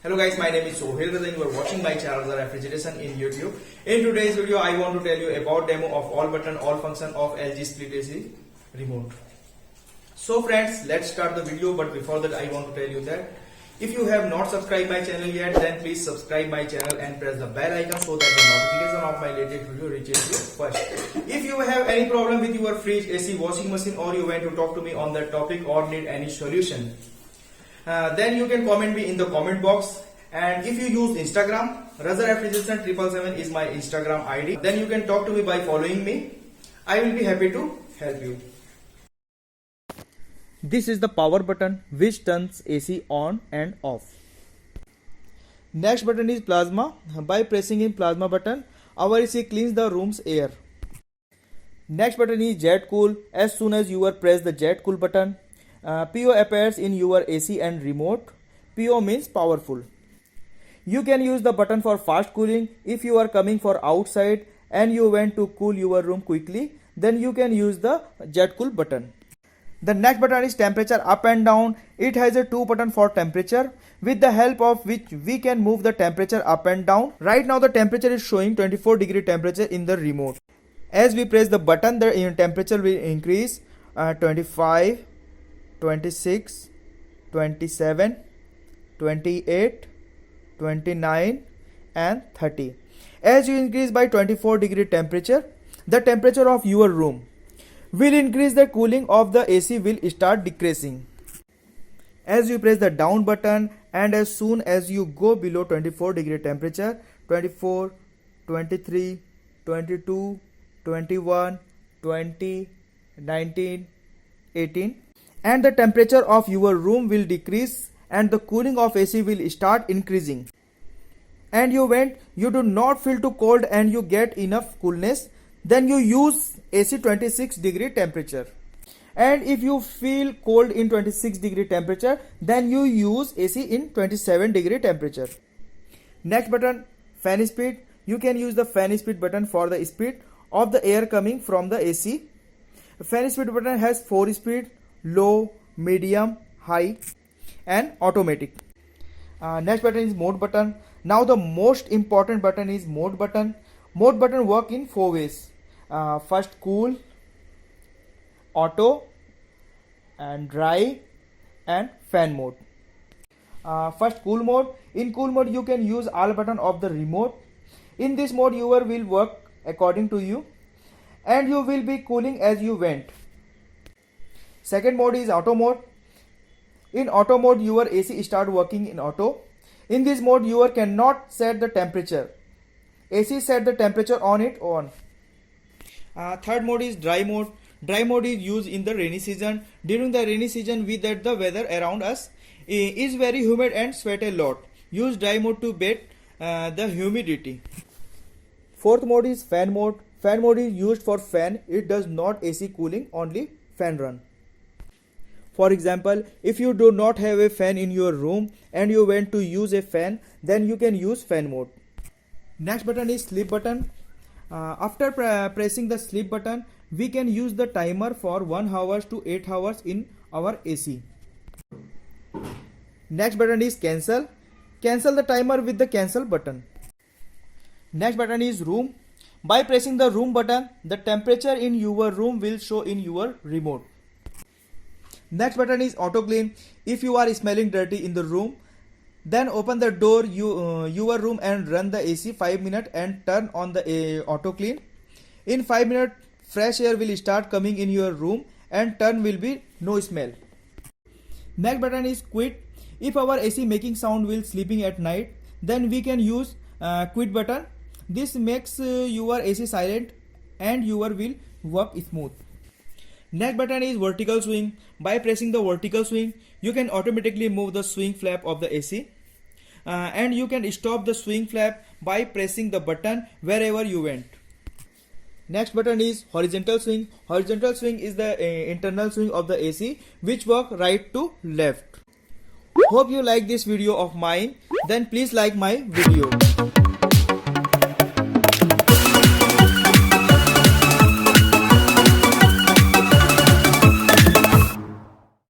Hello guys, my name is Sohail Raza and you are watching my channel The Refrigeration in YouTube. In today's video, I want to tell you about demo of all button, all function of LG Split AC remote. So friends, let's start the video, but before that I want to tell you that if you have not subscribed my channel yet, then please subscribe my channel and press the bell icon so that the notification of my latest video reaches you first. If you have any problem with your fridge, AC, washing machine, or you want to talk to me on that topic or need any solution, then you can comment me in the comment box. And if you use Instagram, Raza Refrigeration 777 is my Instagram ID. Then you can talk to me by following me. I will be happy to help you. This is the power button which turns AC on and off. Next button is plasma. By pressing in plasma button, our AC cleans the room's air. Next button is jet cool. As soon as you press the jet cool button, PO appears in your AC and remote. PO means powerful. You can use the button for fast cooling. If you are coming for outside and you want to cool your room quickly, then you can use the jet cool button. The next button is temperature up and down. It has a 2 button for temperature, with the help of which we can move the temperature up and down. Right now the temperature is showing 24 degree temperature in the remote. As we press the button, the temperature will increase 25, 26, 27, 28, 29 and 30. As you increase by 24 degree temperature, the temperature of your room will increase, the cooling of the AC will start decreasing. As you press the down button, and as soon as you go below 24 degree temperature, 24, 23, 22, 21, 20, 19, 18, and the temperature of your room will decrease and the cooling of AC will start increasing. And you do not feel too cold and you get enough coolness, then you use AC 26 degree temperature. And if you feel cold in 26 degree temperature, then you use AC in 27 degree temperature. Next button, fan speed. You can use the fan speed button for the speed of the air coming from the AC. Fan speed button has 4 speed: low, medium, high and automatic. Next button is mode button. Now the most important button is mode button. Mode button work in 4 ways. First, cool, auto and dry and fan mode. First, cool mode. In cool mode you can use all button of the remote. In this mode your will work according to you and you will be cooling as you want. Second mode is auto mode. In auto mode your AC start working in auto. In this mode you cannot set the temperature. AC set the temperature on its own. Third mode is dry mode. Dry mode is used in the rainy season. During the rainy season we that the weather around us is very humid and sweat a lot. Use dry mode to beat the humidity. Fourth mode is fan mode. Fan mode is used for fan. It does not AC cooling, only fan run. For example, if you do not have a fan in your room and you want to use a fan, then you can use fan mode. Next button is sleep button. After pressing the sleep button, we can use the timer for 1 hour to 8 hours in our AC. Next button is cancel. Cancel the timer with the cancel button. Next button is room. By pressing the room button, the temperature in your room will show in your remote. Next button is auto clean. If you are smelling dirty in the room, then open the door your room and run the AC 5 minutes and turn on the auto clean. In 5 minutes fresh air will start coming in your room and turn will be no smell. Next button is quit. If our AC making sound while sleeping at night, then we can use quit button. This makes your AC silent and your will work smooth. Next button is vertical swing. By pressing the vertical swing, you can automatically move the swing flap of the AC. And you can stop the swing flap by pressing the button wherever you want. Next button is horizontal swing. Horizontal swing is the internal swing of the AC which work right to left. Hope you like this video of mine. Then please like my video.